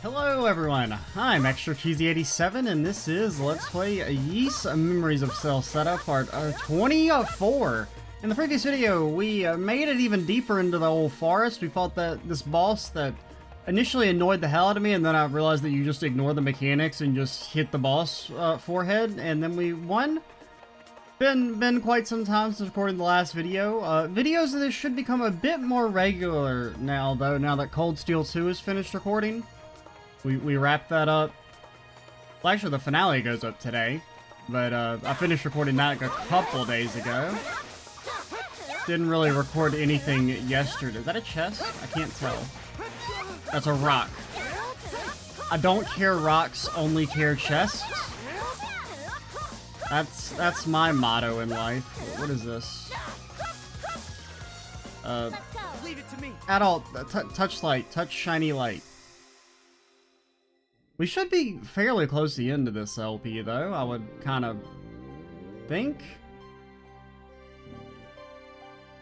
Hello everyone, I'm Extra Cheesy 87 and this is Let's Play Ys Memories of Celceta Part 24. In the previous video, we made it even deeper into the old forest. We fought this boss that initially annoyed the hell out of me, and then I realized that you just ignore the mechanics and just hit the boss forehead, and then we won. Been quite some time since recording the last video. Videos of this should become a bit more regular now, though, now that Cold Steel 2 is finished recording. We wrapped that up. Well, actually, the finale goes up today, but I finished recording that like a couple days ago. Didn't really record anything yesterday. Is that a chest? I can't tell. That's a rock. I don't care rocks, only care chests. That's my motto in life. What is this? Adult, touch light, touch shiny light. We should be fairly close to the end of this LP, though, I would kind of think.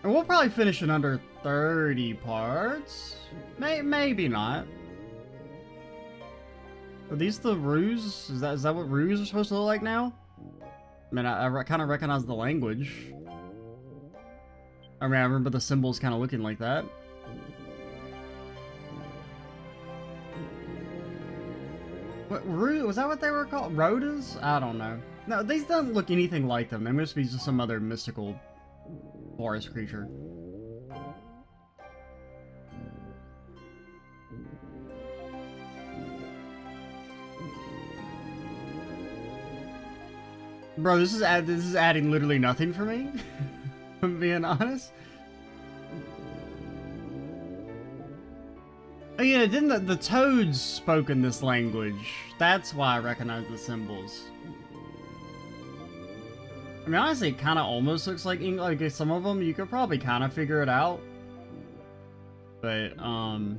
And we'll probably finish in under 30 parts. Maybe not. Are these the ruse? Is that what ruse are supposed to look like now? I mean, I kind of recognize the language. I mean, I remember the symbols kind of looking like that. What, was that what they were called? Rhodas? I don't know. No, these don't look anything like them. They must be just some other mystical forest creature. Bro, this is adding literally nothing for me. If I'm being honest. Oh yeah, didn't the toads spoke in this language? That's why I recognize the symbols. I mean, honestly, it kind of almost looks like English. Like some of them, you could probably kind of figure it out. But, I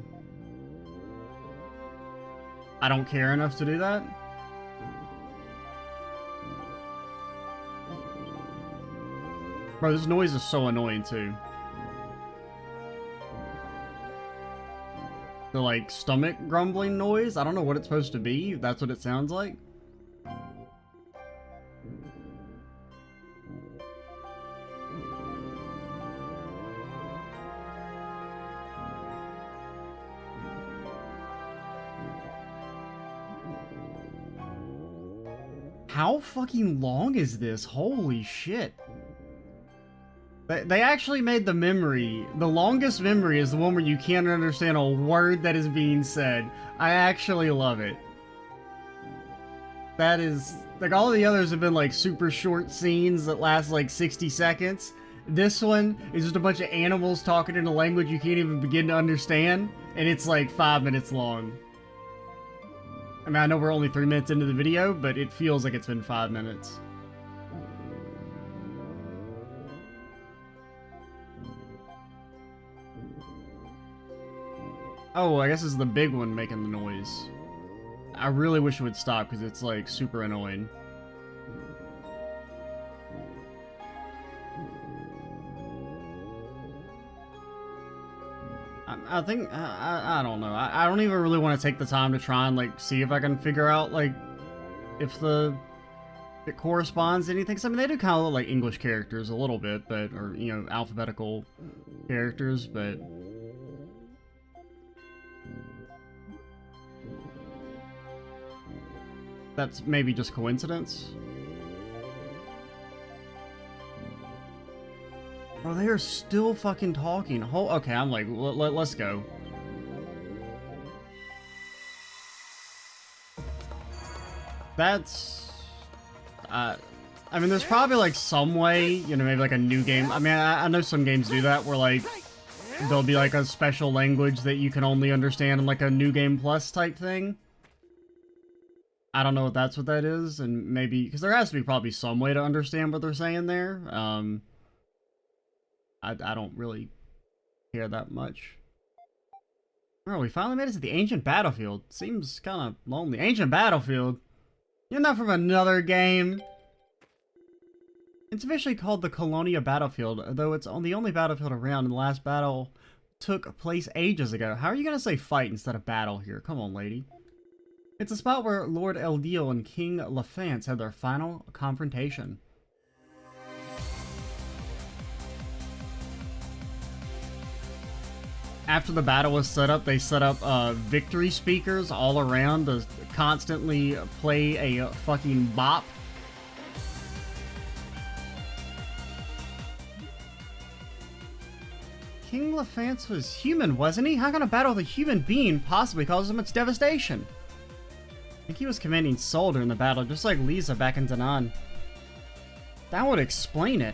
don't care enough to do that. Bro, this noise is so annoying, too. The, like, stomach grumbling noise? I don't know what it's supposed to be. That's what it sounds like. How fucking long is this? Holy shit. They actually made the memory. The longest memory is the one where you can't understand a word that is being said. I actually love it. That is... Like, all the others have been, like, super short scenes that last, like, 60 seconds. This one is just a bunch of animals talking in a language you can't even begin to understand. And it's, like, 5 minutes long. I mean, I know we're only 3 minutes into the video, but it feels like it's been 5 minutes. Oh, I guess it's the big one making the noise. I really wish it would stop because it's like super annoying. I think, I don't know. I don't even really want to take the time to try and like see if I can figure out like if it corresponds to anything. So, I mean, they do kind of look like English characters a little bit, but, or, you know, alphabetical characters, but... That's maybe just coincidence. Bro, they are still fucking talking. Okay, I'm like, let's go. That's... I mean, there's probably like some way, you know, maybe like a new game. I mean, I know some games do that where like there'll be like a special language that you can only understand in like a New Game Plus type thing. I don't know if that's what that is, and maybe, because there has to be probably some way to understand what they're saying there. I don't really care that much. Oh, we finally made it to the Ancient Battlefield. Seems kind of lonely. Ancient Battlefield? You're not from another game. It's officially called the Colonia Battlefield, though it's the only battlefield around, and the last battle took place ages ago. How are you gonna say fight instead of battle here? Come on, lady. It's a spot where Lord Elduke and King Lefance had their final confrontation. After the battle was set up, they set up victory speakers all around to constantly play a fucking bop. King Lefance was human, wasn't he? How can a battle with a human being possibly cause so much devastation? I think he was commanding Soul during the battle, just like Lisa back in Danan. That would explain it.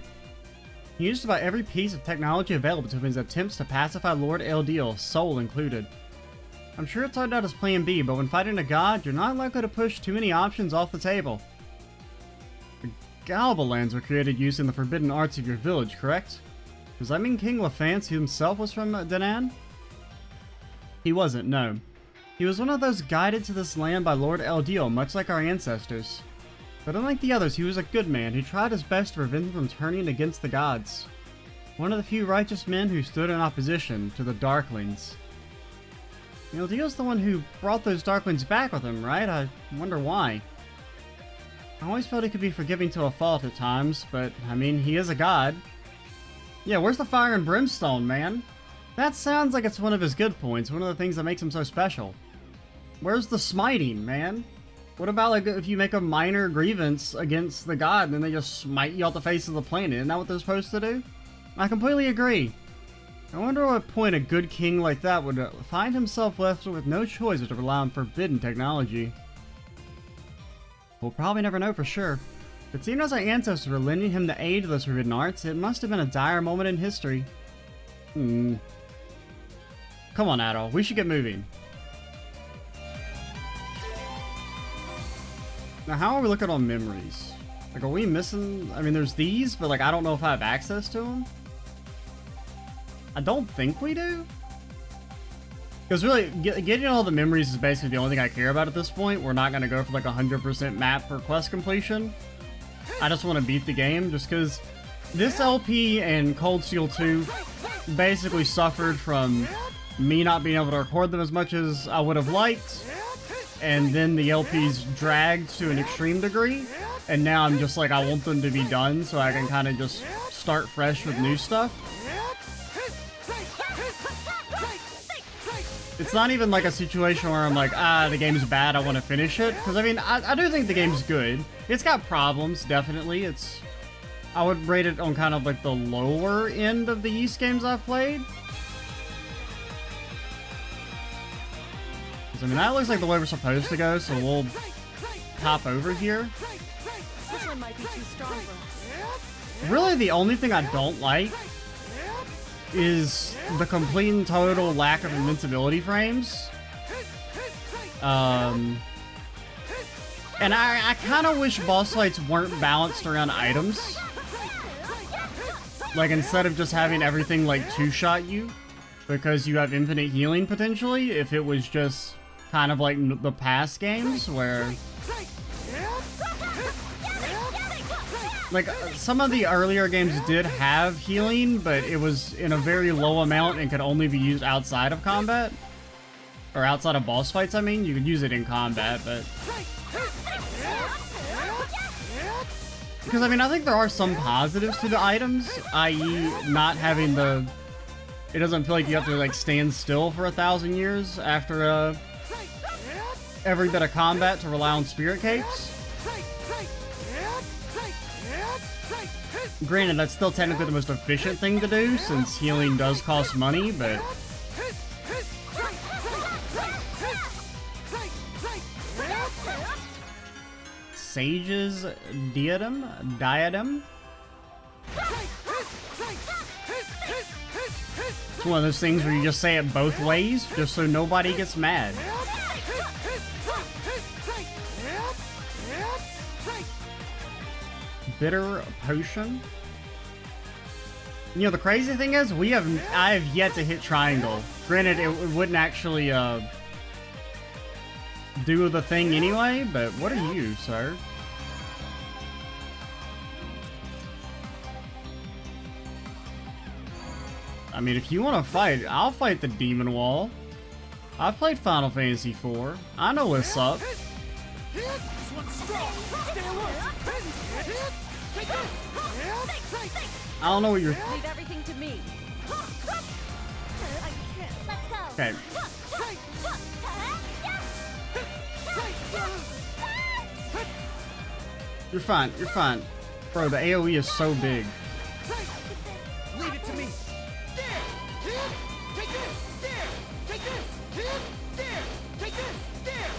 He used about every piece of technology available to him in his attempts to pacify Lord Elduke, Soul included. I'm sure it started out as plan B, but when fighting a god, you're not likely to push too many options off the table. The Galba lands were created using the forbidden arts of your village, correct? Does that mean King Lefance himself was from Danan? He wasn't, no. He was one of those guided to this land by Lord Elduke, much like our ancestors. But unlike the others, he was a good man who tried his best to prevent them from turning against the gods. One of the few righteous men who stood in opposition to the Darklings. Elduke's the one who brought those Darklings back with him, right? I wonder why. I always felt he could be forgiving to a fault at times, but, I mean, he is a god. Yeah, where's the fire and brimstone, man? That sounds like it's one of his good points, one of the things that makes him so special. Where's the smiting, man? What about, like, if you make a minor grievance against the god, and then they just smite you off the face of the planet? Isn't that what they're supposed to do? I completely agree. I wonder what point a good king like that would find himself left with no choice but to rely on forbidden technology. We'll probably never know for sure. But seeing as our ancestors were lending him the aid of those forbidden arts, it must have been a dire moment in history. Come on, Adol. We should get moving. Now, how are we looking on memories? Like, are we missing... I mean, there's these, but, like, I don't know if I have access to them. I don't think we do. Because really, getting all the memories is basically the only thing I care about at this point. We're not going to go for, like, 100% map for quest completion. I just want to beat the game, just because this LP and Cold Steel 2 basically suffered from me not being able to record them as much as I would have liked, and then the LPs dragged to an extreme degree, and now I'm just like, I want them to be done so I can kind of just start fresh with new stuff. It's not even like a situation where I'm like, the game's bad, I want to finish it. Because, I mean, I do think the game's good. It's got problems, definitely. I would rate it on kind of like the lower end of the Ys games I've played. Because, I mean, that looks like the way we're supposed to go, so we'll hop over here. This one might be too strong for us. Really, the only thing I don't like is the complete and total lack of invincibility frames. And I kind of wish boss fights weren't balanced around items. Like, instead of just having everything, like, two-shot you, because you have infinite healing, potentially, if it was just kind of like the past games, where... Like, some of the earlier games did have healing, but it was in a very low amount and could only be used outside of combat. Or outside of boss fights, I mean. You could use it in combat, but... Because, I mean, I think there are some positives to the items, i.e. not having the... It doesn't feel like you have to, like, stand still for 1,000 years after, every bit of combat to rely on spirit capes. Granted, that's still technically the most efficient thing to do, since healing does cost money, but... Sage's Diadem? It's one of those things where you just say it both ways, just so nobody gets mad. Bitter Potion. You know, the crazy thing is, I have yet to hit triangle. Granted, it wouldn't actually, do the thing anyway, but what are you, sir? I mean, if you want to fight, I'll fight the Demon Wall. I've played Final Fantasy IV. I know what's up. This one's strong. Stay alert. Take this. I don't know what you're... Leave everything to me. I can't. Let's go. Okay. You're fine. You're fine. Bro, the AoE is so big. Leave it to me. There. Take this. There. Take this. There. Take this. There.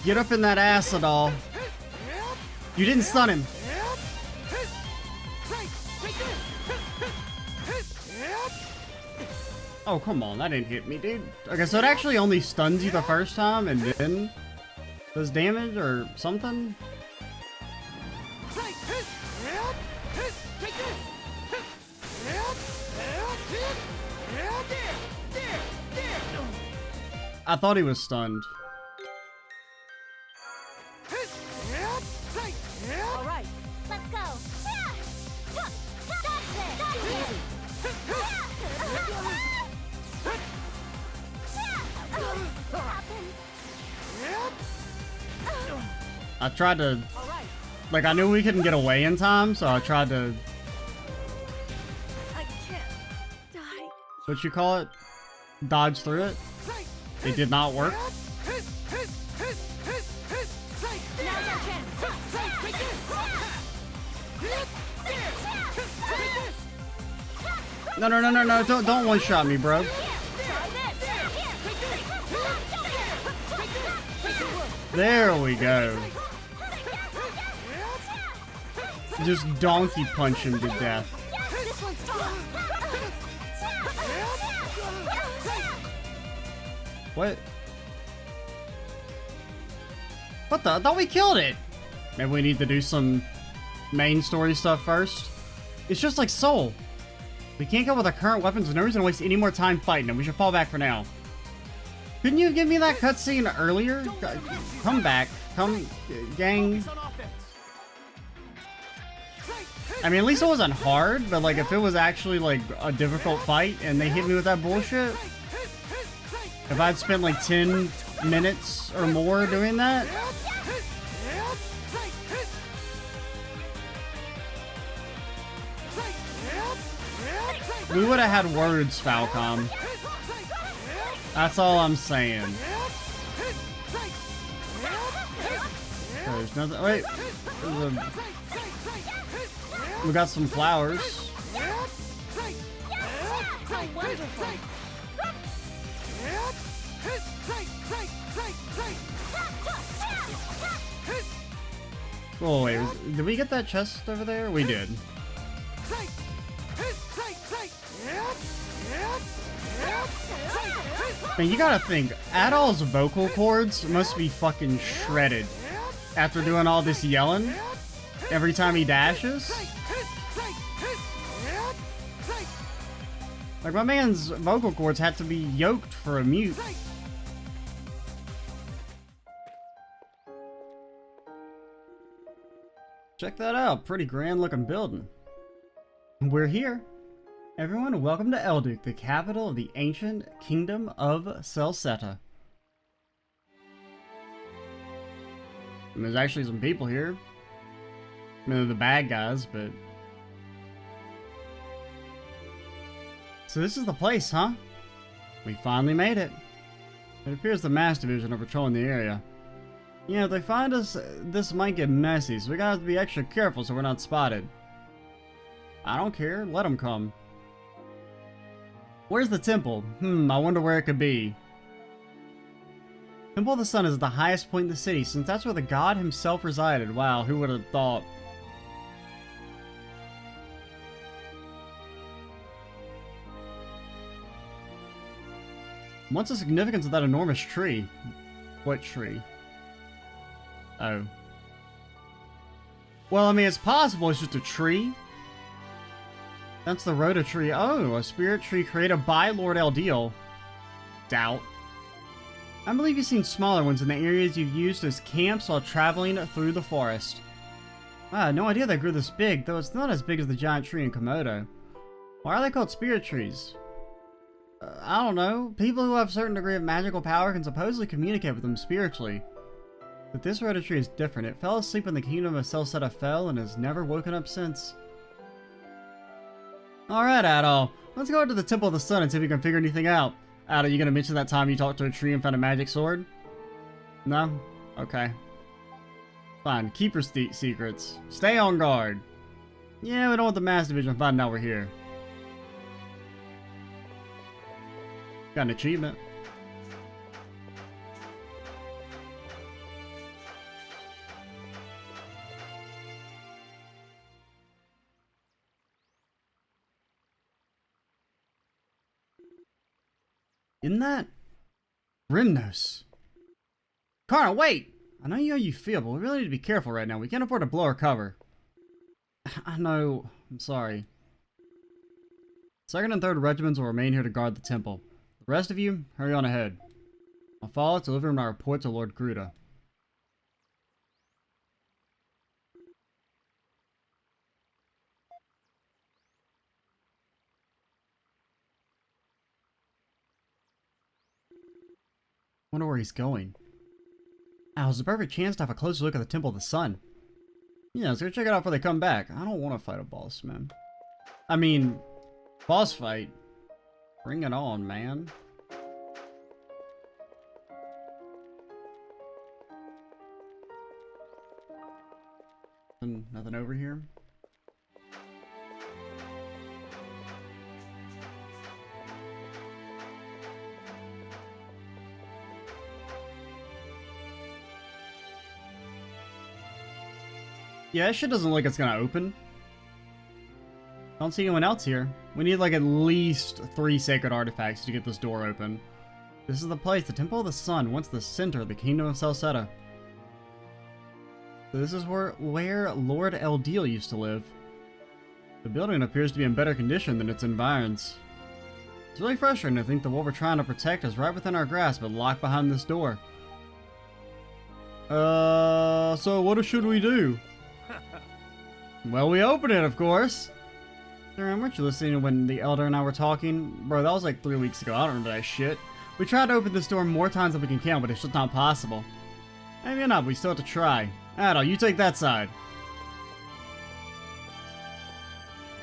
Get up in that acid all. You didn't stun him. Oh, come on. That didn't hit me, dude. Okay, so it actually only stuns you the first time and then does damage or something? I thought he was stunned. All right. Let's go. I tried to... All right. Like, I knew we couldn't get away in time, so I tried to... I can't die. What you call it? Dodge through it. It did not work. Now's our chance. No, no, no, no, no. Don't one-shot me, bro. There we go. Just donkey punch him to death. This one's strong. What? What the? I thought we killed it. Maybe we need to do some main story stuff first. It's just like Soul. We can't go with our current weapons. There's no reason to waste any more time fighting them. We should fall back for now. Couldn't you give me that cutscene earlier? Come back. Come, gang. I mean, at least it wasn't hard, but like if it was actually like a difficult fight and they hit me with that bullshit, if I'd spent like 10 minutes or more doing that, we would have had words, Falcom. That's all I'm saying. There's nothing. Wait. We got some flowers. Oh wait, did we get that chest over there? We did. Man, you gotta think, Adol's vocal cords must be fucking shredded after doing all this yelling every time he dashes. Like, my man's vocal cords had to be yoked for a mute. Check that out, pretty grand looking building. We're here. Everyone, welcome to Elduke, the capital of the ancient kingdom of Celceta. And there's actually some people here. I mean, they're the bad guys, but... So this is the place, huh? We finally made it. It appears the Mass Division are patrolling the area. Yeah, if they find us, this might get messy, so we gotta be extra careful so we're not spotted. I don't care, let them come. Where's the temple? I wonder where it could be. Temple of the Sun is the highest point in the city, since that's where the god himself resided. Wow, who would have thought? What's the significance of that enormous tree? What tree? Oh. Well, I mean, it's possible it's just a tree. That's the Rhoda tree. Oh, a spirit tree created by Lord Elduke. Doubt. I believe you've seen smaller ones in the areas you've used as camps while traveling through the forest. Wow, I had no idea they grew this big, though it's not as big as the giant tree in Komodo. Why are they called spirit trees? I don't know. People who have a certain degree of magical power can supposedly communicate with them spiritually. But this Rhoda tree is different. It fell asleep when the kingdom of Celceta fell and has never woken up since. Alright, Adol. Let's go to the Temple of the Sun and see if we can figure anything out. Adol, you gonna mention that time you talked to a tree and found a magic sword? No? Okay. Fine. Keep your secrets. Stay on guard. Yeah, we don't want the Mass Division finding out we're here. Got an achievement. Isn't that Rymnos? Karna, wait! I know how you feel, but we really need to be careful right now. We can't afford to blow our cover. I know. I'm sorry. 2nd and 3rd regiments will remain here to guard the temple. The rest of you, hurry on ahead. I'll follow, delivering my report to Lord Rhoda. Wonder where he's going. Now is the perfect chance to have a closer look at the Temple of the Sun. Yeah, let's go check it out before they come back. I don't want to fight a boss, man. I mean, boss fight. Bring it on, man. Nothing over here? Yeah, that shit doesn't look like it's gonna open. I don't see anyone else here. We need like at least 3 sacred artifacts to get this door open. This is the place, the Temple of the Sun, once the center of the Kingdom of Celceta. So this is where Lord Elduke used to live. The building appears to be in better condition than its environs. It's really frustrating to think that what we're trying to protect is right within our grasp but locked behind this door. So what should we do? Well, we open it, of course. Darren, weren't you listening when the Elder and I were talking? Bro, that was like 3 weeks ago. I don't remember that shit. We tried to open this door more times than we can count, but it's just not possible. Maybe not, but we still have to try. Adol, you take that side.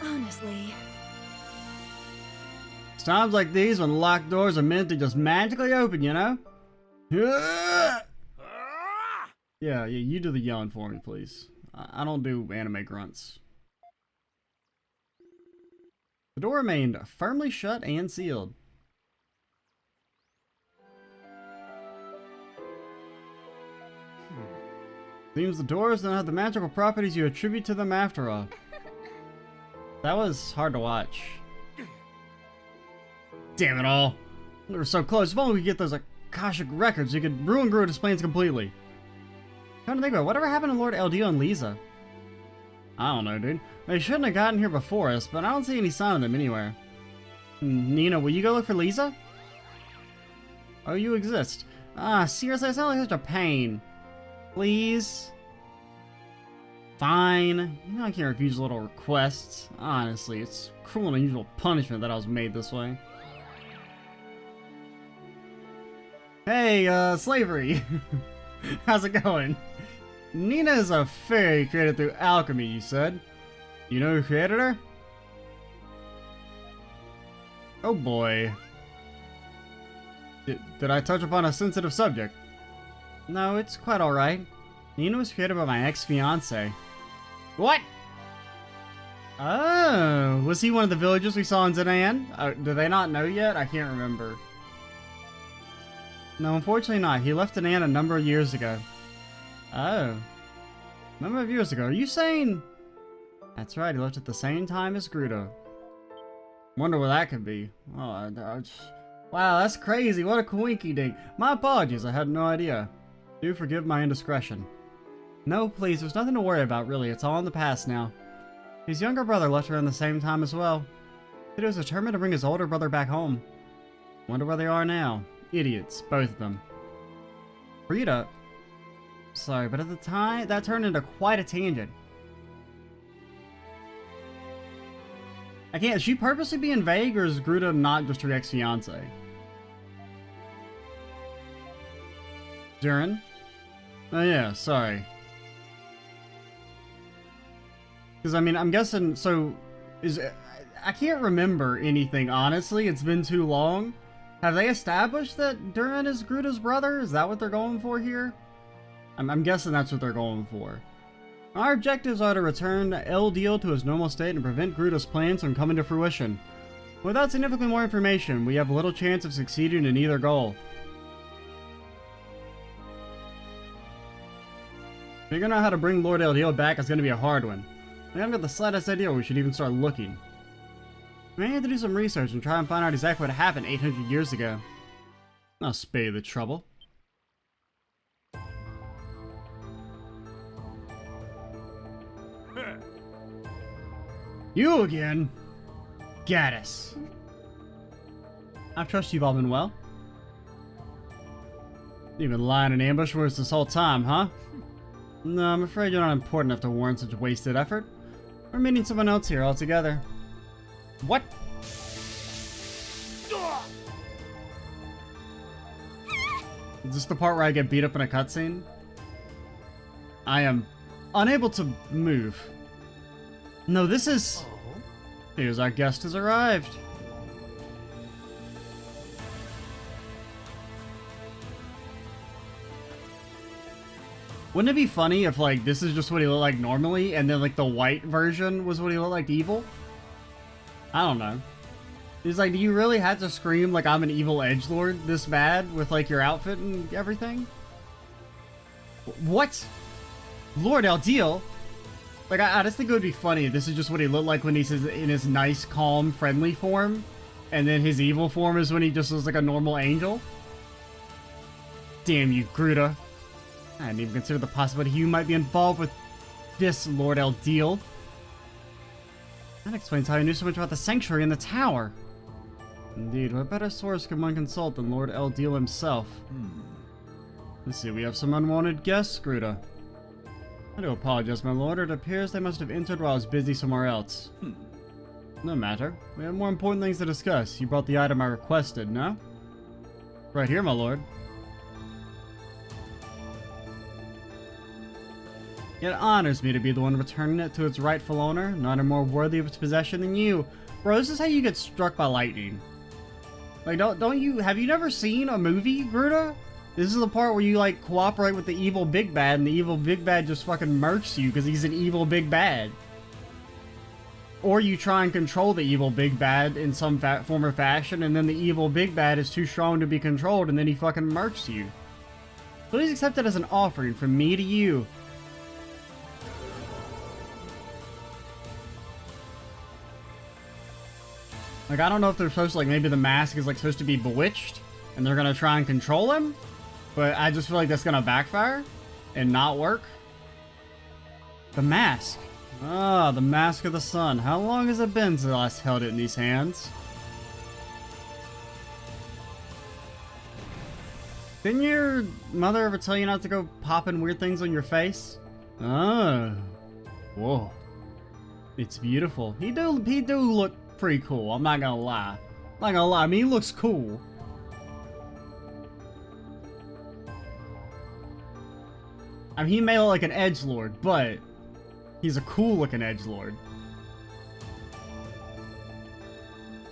Honestly. It's times like these when locked doors are meant to just magically open, you know? Yeah, you do the yelling for me, please. I don't do anime grunts. The door remained firmly shut and sealed. Seems the doors don't have the magical properties you attribute to them after all. That was hard to watch. Damn it all. We were so close. If only we could get those Akashic records, you could ruin Garuda's plans completely. Come to think about it, whatever happened to Lord Elduke and Lisa? I don't know, dude. They shouldn't have gotten here before us, but I don't see any sign of them anywhere. Nina, will you go look for Lisa? Oh, you exist. Seriously, I sound like such a pain. Please? Fine. You know I can't refuse little requests. Honestly, it's cruel and unusual punishment that I was made this way. Hey, slavery! How's it going? Nina is a fairy created through alchemy, you said. You know who created her? Oh boy. Did I touch upon a sensitive subject? No, it's quite alright. Nina was created by my ex-fiancé. What? Oh, was he one of the villagers we saw in Zenan? Do they not know yet? I can't remember. No, unfortunately not. He left Zenan a number of years ago. Oh. A number of years ago. Are you saying... That's right, he left at the same time as Rhoda. Wonder where that could be. Oh, wow, that's crazy. What a coinky-dink. My apologies, I had no idea. Do forgive my indiscretion. No, please, there's nothing to worry about, really. It's all in the past now. His younger brother left around the same time as well. He was determined to bring his older brother back home. Wonder where they are now. Idiots, both of them. Rhoda. Sorry, but at the time, that turned into quite a tangent. I can't. Is she purposely being vague, or is Rhoda not just her ex-fiance? Durin? Oh yeah, sorry. Because I mean, I'm guessing. So, I can't remember anything honestly. It's been too long. Have they established that Durin is Rhoda's brother? Is that what they're going for here? I'm guessing that's what they're going for. Our objectives are to return Elduke to his normal state and prevent Rhoda's plans from coming to fruition. Without significantly more information, we have little chance of succeeding in either goal. Figuring out how to bring Lord Elduke back is going to be a hard one. We haven't got the slightest idea we should even start looking. We may have to do some research and try and find out exactly what happened 800 years ago. I'll spare you the trouble. You again? Gaddis. I trust you've all been well. You've been lying in ambush for us this whole time, huh? No, I'm afraid you're not important enough to warrant such wasted effort. We're meeting someone else here altogether. What? Is this the part where I get beat up in a cutscene? I am unable to move. No, this is... Here's our guest has arrived. Wouldn't it be funny if, like, this is just what he looked like normally, and then, like, the white version was what he looked like evil? I don't know. He's like, do you really have to scream like I'm an evil edgelord this bad with, like, your outfit and everything? What? Lord Elduke? Like, I just think it would be funny if this is just what he looked like when he's in his nice, calm, friendly form, and then his evil form is when he just looks like a normal angel. Damn you, Rhoda. I hadn't even considered the possibility you might be involved with this, Lord Elduke. That explains how he knew so much about the sanctuary and the tower. Indeed, what better source can one consult than Lord Elduke himself? Let's see, we have some unwanted guests, Rhoda. I do apologize, my lord. It appears they must have entered while I was busy somewhere else. No matter. We have more important things to discuss. You brought the item I requested, no? Right here, my lord. It honors me to be the one returning it to its rightful owner. None are more worthy of its possession than you. Bro, this is how you get struck by lightning. Like, don't you... Have you never seen a movie, Rhoda? This is the part where you, like, cooperate with the evil big bad, and the evil big bad just fucking murks you because he's an evil big bad. Or you try and control the evil big bad in some form or fashion, and then the evil big bad is too strong to be controlled, and then he fucking murks you. Please accept it as an offering from me to you. Like, I don't know if they're supposed to, like, maybe the mask is, like, supposed to be bewitched, and they're gonna try and control him? But I just feel like that's gonna backfire and not work. The mask. Ah, the mask of the sun. How long has it been since I last held it in these hands? Didn't your mother ever tell you not to go popping weird things on your face? Oh. Whoa. It's beautiful. He do look pretty cool, I'm not gonna lie. I mean, he looks cool. I mean, he may look like an edgelord, but he's a cool looking edgelord.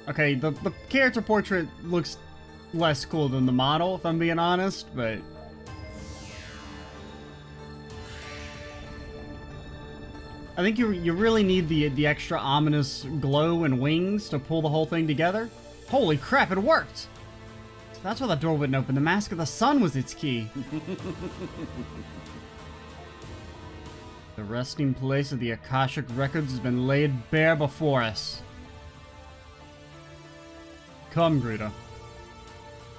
Okay, the character portrait looks less cool than the model, if I'm being honest, but... I think you really need the extra ominous glow and wings to pull the whole thing together. Holy crap, it worked! So that's why the door wouldn't open. The Mask of the Sun was its key. The resting place of the Akashic Records has been laid bare before us. Come, Rhoda.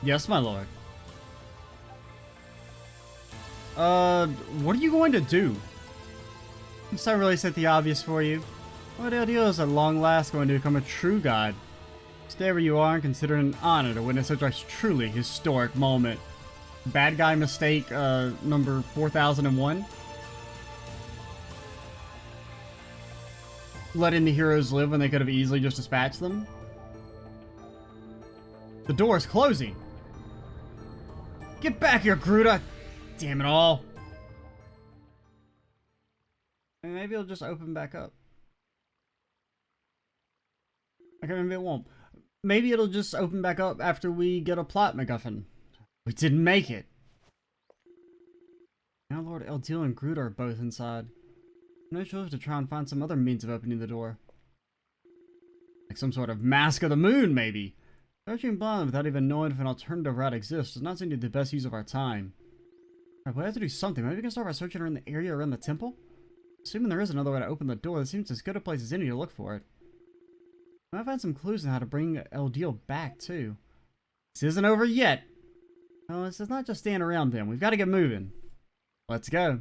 Yes, my lord. What are you going to do? Must I really set the obvious for you? Lord Elduke is at long last going to become a true god. Stay where you are and consider it an honor to witness such a truly historic moment. Bad guy mistake number 4001. Letting the heroes live when they could have easily just dispatched them. The door is closing. Get back here, Rhoda! Damn it all. Maybe it'll just open back up. Okay, maybe it won't. Maybe it'll just open back up after we get a plot MacGuffin. We didn't make it. Now Lord Elduke and Rhoda are both inside. No choice to try and find some other means of opening the door. Like some sort of mask of the moon, maybe. Searching blind without even knowing if an alternative route exists does not seem to be the best use of our time. Alright, we have to do something. Maybe we can start by searching around the area around the temple? Assuming there is another way to open the door, this seems as good a place as any to look for it. I might find some clues on how to bring Elduke back, too. This isn't over yet! Well, let's not just stand around then. We've got to get moving. Let's go.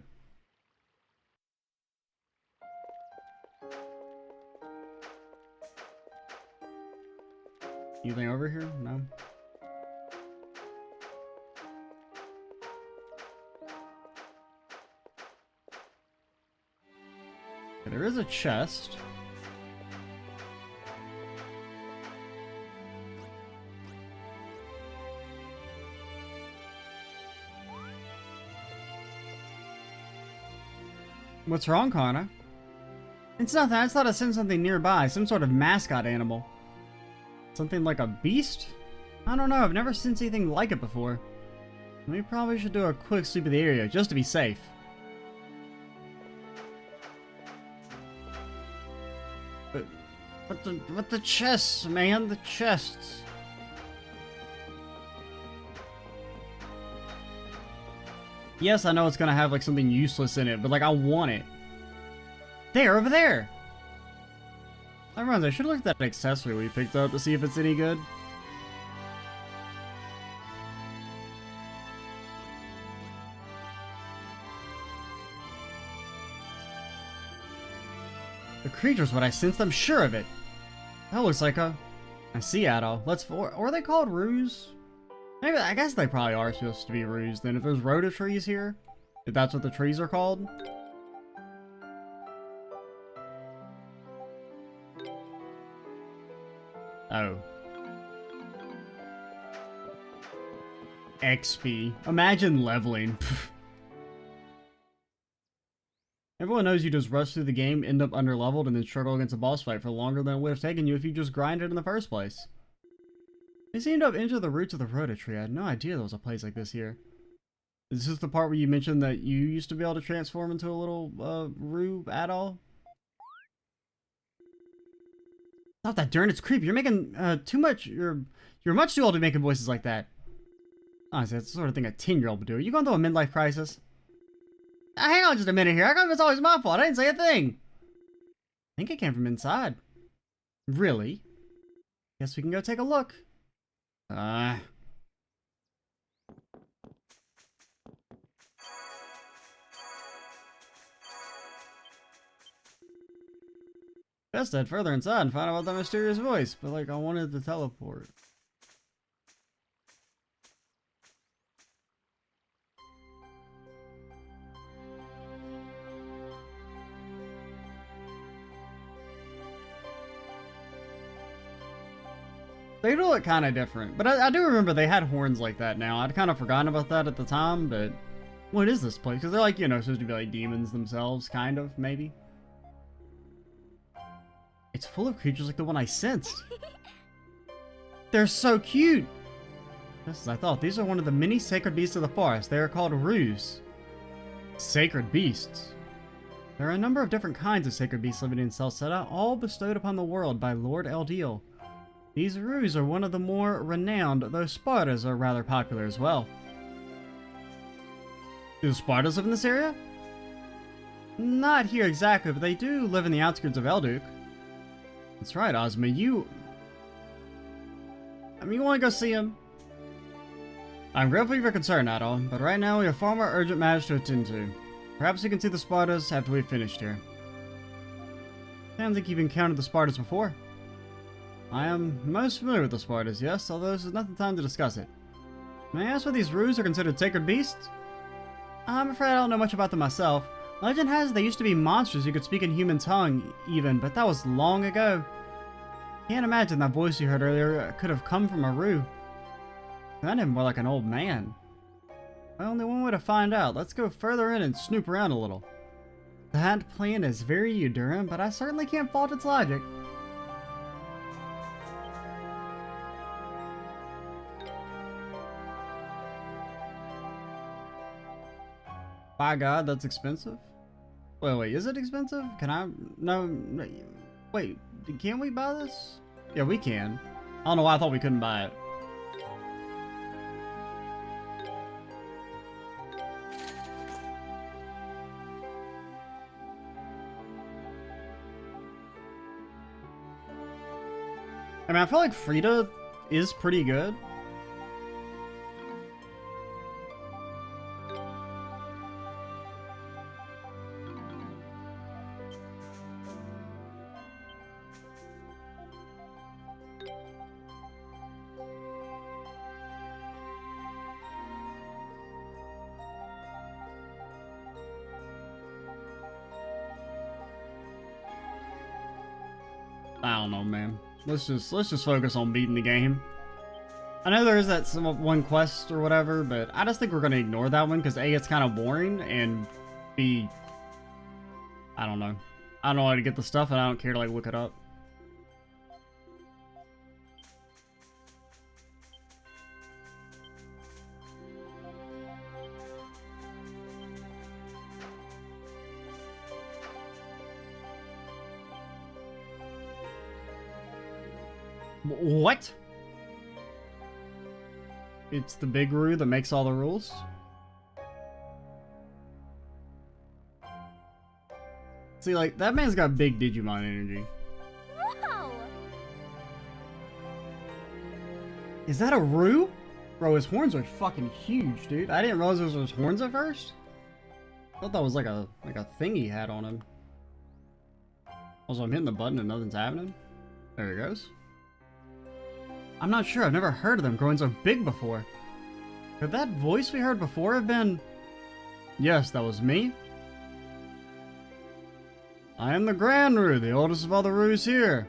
Anything over here? No? Okay, there is a chest. What's wrong, Connor? It's nothing. I just thought I sent something nearby. Some sort of mascot animal. Something like a beast? I don't know. I've never seen anything like it before. We probably should do a quick sweep of the area, just to be safe. But the chests, man. The chests. Yes, I know it's gonna have like something useless in it, but like I want it. There, over there! That reminds me, I should look at that accessory we picked up to see if it's any good. The creature's what I sensed, I'm sure of it. That looks like a sea owl. Or are they called ruse? Maybe, I guess they probably are supposed to be ruse then. If there's Rhoda trees here, if that's what the trees are called. Oh. XP. Imagine leveling. Everyone knows you just rush through the game, end up underleveled, and then struggle against a boss fight for longer than it would have taken you if you just grinded in the first place. They seem to have entered the roots of the Rhoda tree. I had no idea there was a place like this here. Is this the part where you mentioned that you used to be able to transform into a little, Rue at all? Stop that, Dern, it's creepy. You're making, too much, you're much too old to be making voices like that. Honestly, that's the sort of thing a 10-year-old would do. Are you going through a midlife crisis? Hang on just a minute here. How come it's always my fault? I didn't say a thing. I think it came from inside. Really? Guess we can go take a look. Best head further inside and find out about that mysterious voice, but like I wanted to teleport. They do look kind of different, but I do remember they had horns like that now. I'd kind of forgotten about that at the time, but what is this place? Because they're like, you know, supposed to be like demons themselves, kind of, maybe. It's full of creatures like the one I sensed. They're so cute! Just as I thought, these are one of the many sacred beasts of the forest. They are called ruse. Sacred beasts. There are a number of different kinds of sacred beasts living in Celceta, all bestowed upon the world by Lord Elduke. These ruse are one of the more renowned, though Spartas are rather popular as well. Do the Spartas live in this area? Not here exactly, but they do live in the outskirts of Elduke. That's right, Ozma, you want to go see him? I'm grateful for your concern, Adol, but right now we have far more urgent matters to attend to. Perhaps you can see the Spartas after we've finished here. Sounds like you've encountered the Spartas before. I am most familiar with the Spartas, yes, although this is not the time to discuss it. May I ask why these roos are considered sacred beasts? I'm afraid I don't know much about them myself. Legend has it they used to be monsters who could speak in human tongue, even, but that was long ago. Can't imagine that voice you heard earlier could have come from a roo. Sounded more like an old man. Only one way to find out. Let's go further in and snoop around a little. That plan is very Uduran, but I certainly can't fault its logic. By God, that's expensive? Wait, is it expensive? Can I? No, wait, can we buy this? Yeah, we can. I don't know why I thought we couldn't buy it. I mean, I feel like Frida is pretty good. I don't know, man. Let's just focus on beating the game. I know there is that one quest or whatever, but I just think we're gonna ignore that one because A, it's kind of boring, and B, I don't know. I don't know how to get the stuff, and I don't care to like look it up. What? It's the big Roo that makes all the rules? See, like, that man's got big Digimon energy. Whoa! Is that a Roo? Bro, his horns are fucking huge, dude. I didn't realize those were his horns at first. I thought that was like a thing he had on him. Also, I'm hitting the button and nothing's happening. There he goes. I'm not sure, I've never heard of them growing so big before. Could that voice we heard before have been... Yes, that was me. I am the Grand Roo, the oldest of all the Roos here.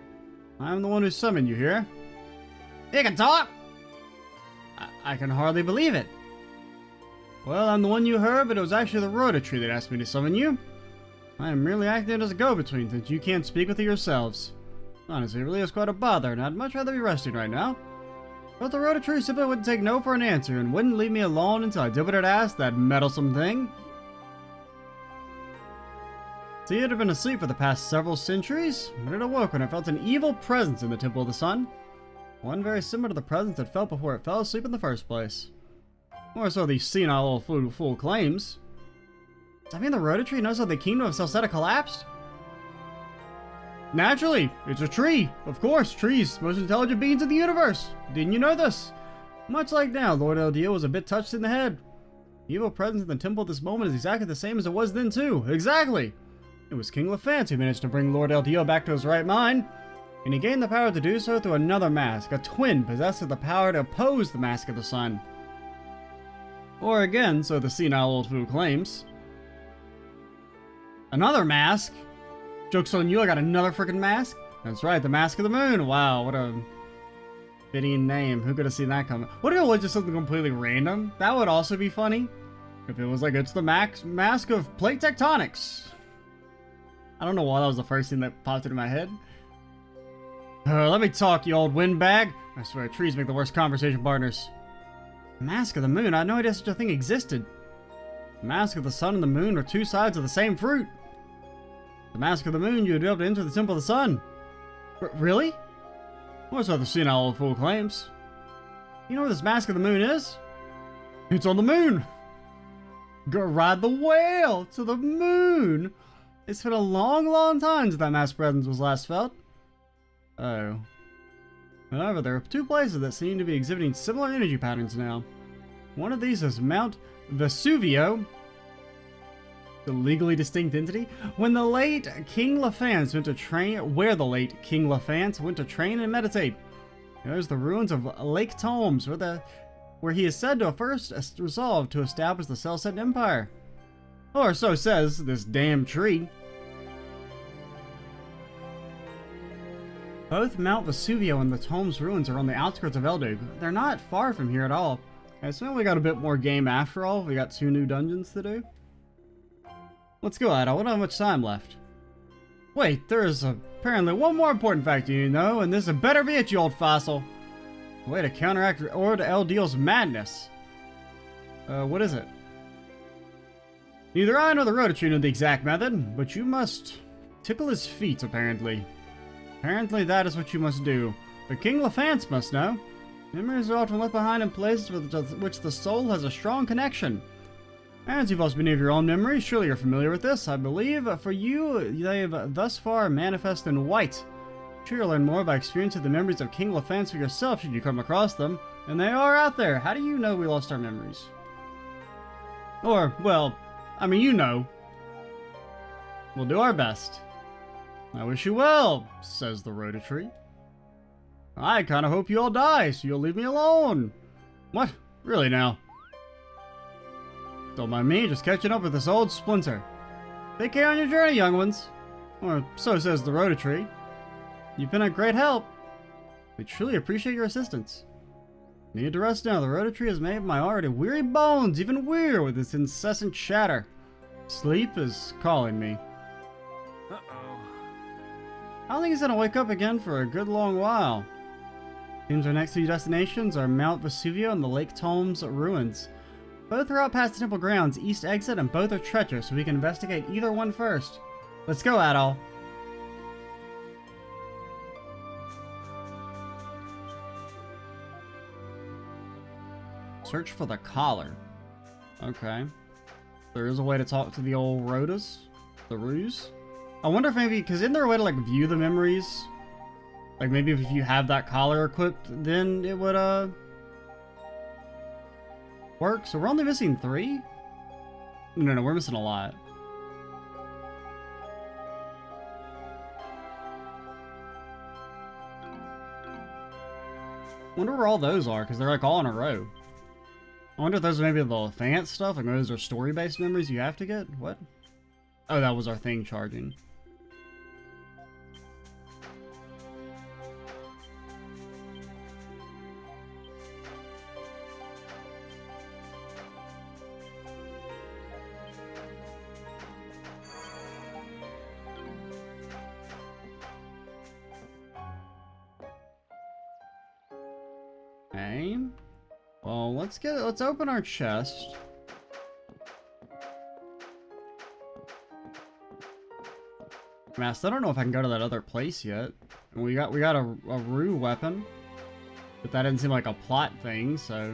I am the one who summoned you here. You can talk! I can hardly believe it. Well, I'm the one you heard, but it was actually the Rhoda tree that asked me to summon you. I am merely acting as a go-between since you can't speak with it yourselves. Honestly, it really is quite a bother, and I'd much rather be resting right now. But the Rhoda tree simply wouldn't take no for an answer, and wouldn't leave me alone until I did what it asked, that meddlesome thing. See, it had been asleep for the past several centuries, but it awoke when it felt an evil presence in the Temple of the Sun. One very similar to the presence it felt before it fell asleep in the first place. More so the senile old fool claims. Does that mean the Rhoda tree knows how the kingdom of Celceta collapsed? Naturally, it's a tree. Of course, trees, most intelligent beings in the universe. Didn't you know this? Much like now, Lord Elduke was a bit touched in the head. The evil presence in the temple at this moment is exactly the same as it was then too. Exactly. It was King Lafance who managed to bring Lord Elduke back to his right mind, and he gained the power to do so through another mask, a twin possessed with the power to oppose the Mask of the Sun. Or again, so the senile old fool claims. Another mask? Joke's on you, I got another freaking mask? That's right, the Mask of the Moon. Wow, what a fitting name. Who could have seen that coming? What if it was just something completely random? That would also be funny. If it was like, it's the mask of plate tectonics. I don't know why that was the first thing that popped into my head. Let me talk, you old windbag. I swear, trees make the worst conversation partners. Mask of the Moon? I had no idea such a thing existed. The Mask of the Sun and the Moon are two sides of the same fruit. The Mask of the Moon, you would be able to enter the Temple of the Sun. Really? What's what the senile old fool claims? You know where this Mask of the Moon is? It's on the moon. Go ride the whale to the moon. It's been a long, long time since that mask presence was last felt. Oh. However, there are two places that seem to be exhibiting similar energy patterns now. One of these is Mount Vesuvio, the legally distinct entity. When the late King Lafance went to train, where the late King Lafance went to train and meditate. There's the ruins of Lake Tomes, where the where he is said to have first resolved to establish the Celceta Empire. Or so says this damn tree. Both Mount Vesuvio and the tome's ruins are on the outskirts of Elduke. They're not far from here at all. Okay, so we got a bit more game after all. We got 2 new dungeons to do. Let's go, Ada. We don't have much time left. Wait, there is apparently one more important fact you know, and this better be it, you old fossil. A way to counteract Orda Eldeal's madness. What is it? Neither I nor the Rhoda know the exact method, but you must tickle his feet, apparently. Apparently that is what you must do. But King Lefance must know. Memories are often left behind in places with which the soul has a strong connection. As you've also been of your own memories, surely you're familiar with this, I believe. For you, they have thus far manifest in white. Sure, you'll learn more by experiencing the memories of King Lefance for yourself should you come across them. And they are out there. How do you know we lost our memories? Or, well, I mean, you know. We'll do our best. I wish you well, says the Rhoda tree. I kinda hope you all die, so you'll leave me alone. What? Really now? Don't mind me, just catching up with this old splinter. Take care on your journey, young ones. Or so says the Rhoda tree. You've been a great help. We truly appreciate your assistance. Need to rest now. The Rhoda tree has made my already weary bones even wearier with its incessant chatter. Sleep is calling me. I don't think he's gonna wake up again for a good long while. Seems our next 2 destinations are Mount Vesuvio and the Lake Tome's ruins. Both are out past the temple grounds, east exit, and both are treacherous, so we can investigate either one first. Let's go, Adol. Search for the collar. Okay. There is a way to talk to the old Rhodas. The Ruse. I wonder if maybe, because isn't there a way to like view the memories? Like maybe if you have that collar equipped, then it would work. So we're only missing 3? No, we're missing a lot. Wonder where all those are, because they're like all in a row. I wonder if those are maybe the advanced stuff, like those are story-based memories you have to get? What? Oh, that was our thing charging. Okay. Well, let's open our chest. I still don't know if I can go to that other place yet. And we got a Rue weapon. But that didn't seem like a plot thing, so...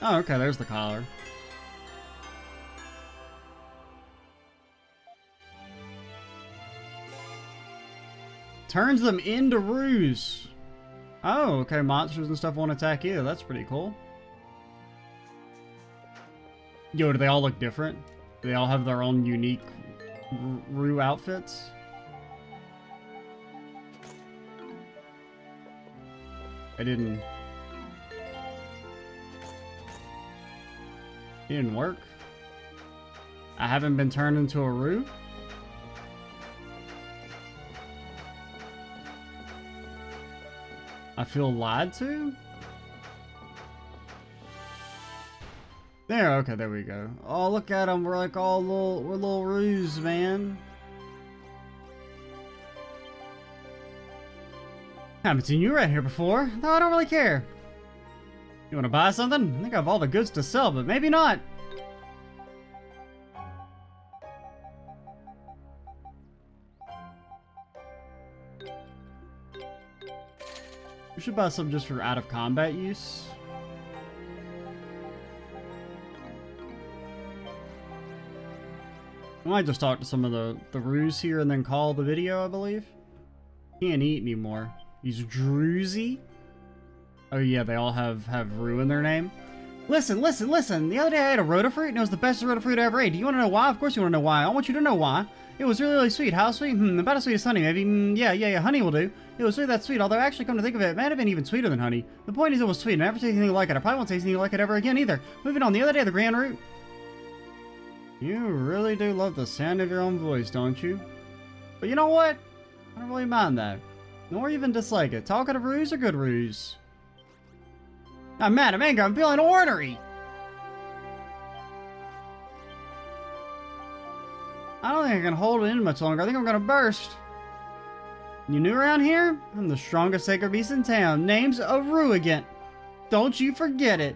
Oh, okay, there's the collar. Turns them into Rues. Oh, okay, monsters and stuff won't attack either. That's pretty cool. Yo, do they all look different? Do they all have their own unique Rue outfits? It didn't work. I haven't been turned into a Rue. I feel lied to? There, okay, there we go. Oh, look at them. We're like all we're little Rues, man. Haven't seen you right here before, though I don't really care. You want to buy something? I think I have all the goods to sell, but maybe not. We should buy some just for out of combat use. I might just talk to some of the Rues here and then call the video, I believe. Can't eat anymore. He's Druzy. Oh yeah, they all have Rue in their name. Listen. The other day I ate a Rhoda fruit and it was the best Rhoda fruit I ever ate. Do you want to know why? Of course you want to know why. I want you to know why. It was really, really sweet. How sweet? About as sweet as honey, maybe. Yeah, honey will do. It was really that sweet, although actually, come to think of it, it might have been even sweeter than honey. The point is, it was sweet, and I never tasted anything like it. I probably won't taste anything like it ever again, either. Moving on, the other day, the Grand Route. You really do love the sound of your own voice, don't you? But you know what? I don't really mind that. Nor even dislike it. Talkative ruse or good ruse? I'm mad, I'm angry, I'm feeling ornery! I don't think I can hold it in much longer. I think I'm gonna burst. You new around here? I'm the strongest sacred beast in town. Name's Arugant. Don't you forget it.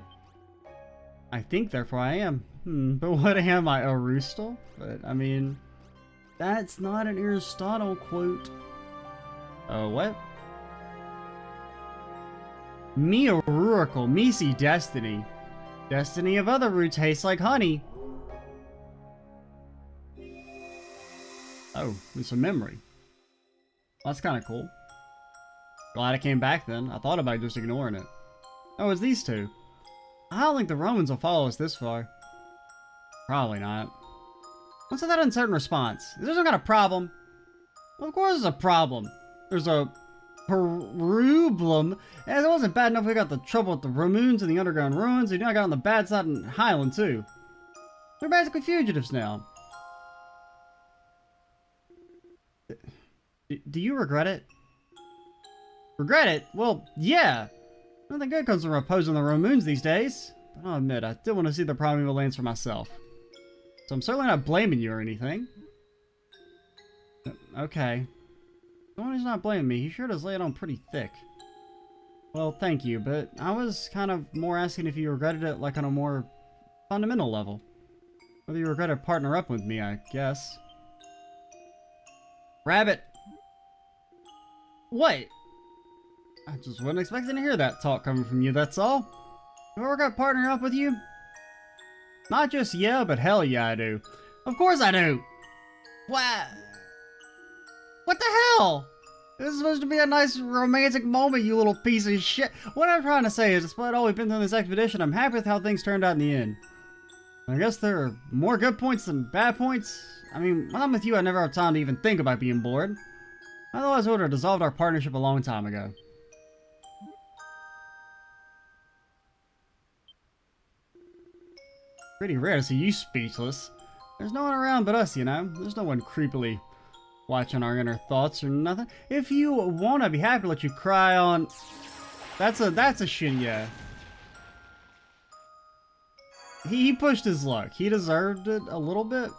I think, therefore, I am. But what am I, a roostal? But, I mean, that's not an Aristotle quote. What? Me a Ruracle, me see destiny. Destiny of other root tastes like honey. Oh, it's a memory. Well, that's kind of cool. Glad I came back then. I thought about just ignoring it. Oh, it's these two. I don't think the Romans will follow us this far. Probably not. What's with that uncertain response? Is there some kind of problem? Well, of course there's a problem. There's a problem. And it wasn't bad enough we got the trouble with the Ramoons and the underground ruins. And I got on the bad side in Highland too. They're basically fugitives now. Do you regret it? Regret it? Well, yeah. Nothing good comes from opposing the Ramoons these days. But I'll admit, I still want to see the primeval lands for myself. So I'm certainly not blaming you or anything. Okay. Someone who's not blaming me, he sure does lay it on pretty thick. Well, thank you, but I was kind of more asking if you regretted it like on a more fundamental level. Whether you regretted partner up with me, I guess. Rabbit! What? I just wasn't expecting to hear that talk coming from you, that's all. Do I regret partnering up with you? Not just yeah, but hell yeah I do. Of course I do! What? What the hell? This is supposed to be a nice romantic moment, you little piece of shit. What I'm trying to say is, despite all we've been through in this expedition, I'm happy with how things turned out in the end. I guess there are more good points than bad points. I mean, when I'm with you, I never have time to even think about being bored. Otherwise, I would have dissolved our partnership a long time ago. Pretty rare to see you speechless. There's no one around but us, you know. There's no one creepily watching our inner thoughts or nothing. If you want, I'd be happy to let you cry on... That's a shit, yeah. He pushed his luck. He deserved it a little bit.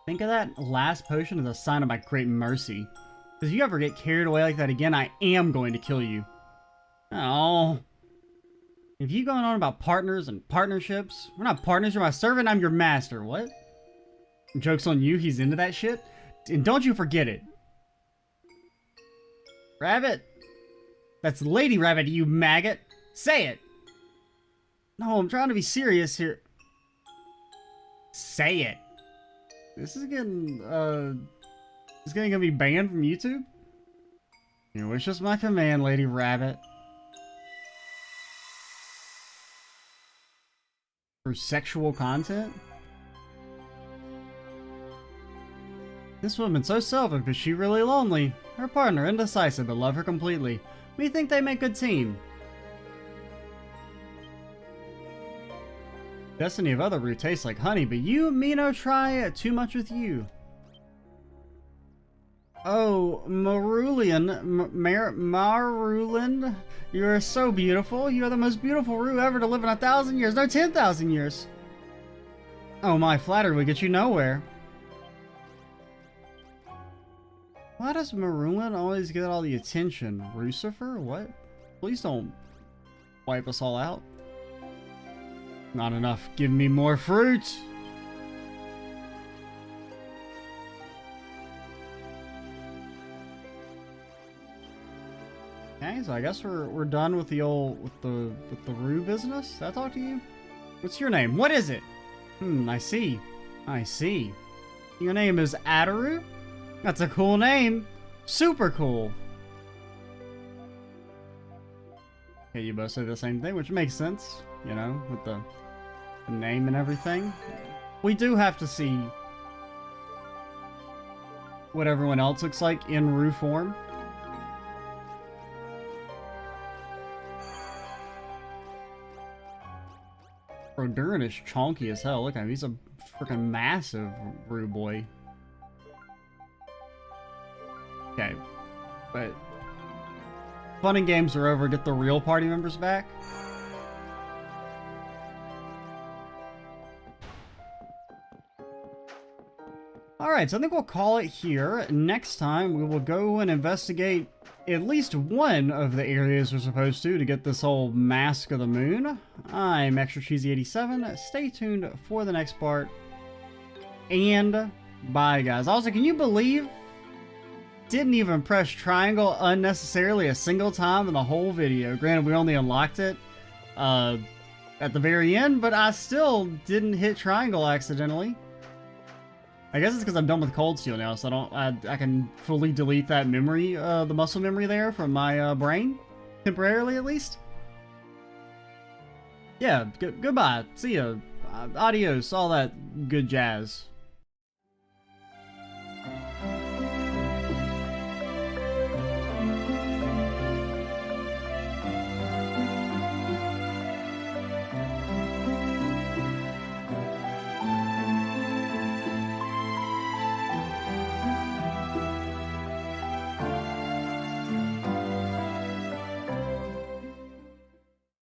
Think of that last potion as a sign of my great mercy. Because if you ever get carried away like that again, I am going to kill you. Oh. If you going on about partners and partnerships, we're not partners, you're my servant, I'm your master. What? Joke's on you, he's into that shit? And don't you forget it. Rabbit? That's Lady Rabbit, you maggot. Say it. No, I'm trying to be serious here. Say it. This is getting, gonna be banned from YouTube? Your wish is my command, Lady Rabbit. For sexual content? This woman's so selfish, but she really lonely. Her partner indecisive, but love her completely. We think they make a good team. Destiny of other root tastes like honey, but you and me no try too much with you. Oh, Marulian, Marulian, you are so beautiful. You are the most beautiful Rue ever to live in 1,000 years, no 10,000 years. Oh, my flattery would get you nowhere. Why does Marulian always get all the attention? Lucifer? What? Please don't wipe us all out. Not enough. Give me more fruit. Okay, so I guess we're done with the old with the Rue business. Did I talk to you? What's your name? What is it? I see. I see. Your name is Adaru? That's a cool name. Super cool. Okay, you both say the same thing, which makes sense, you know, with the name and everything. We do have to see what everyone else looks like in Rue form. Bro, Durin is chonky as hell. Look at him. He's a freaking massive Rue boy. Okay. But fun and games are over. Get the real party members back. Alright, so I think we'll call it here. Next time, we will go and investigate at least one of the areas we're supposed to get this whole Mask of the Moon. I'm Extra Cheesy 87. Stay tuned for the next part. And bye, guys. Also, can you believe didn't even press triangle unnecessarily a single time in the whole video? Granted, we only unlocked it at the very end, but I still didn't hit triangle accidentally. I guess it's because I'm done with Cold Steel now, so I can fully delete that memory, the muscle memory there from my brain, temporarily at least. Yeah, goodbye. See ya. Adios. All that good jazz.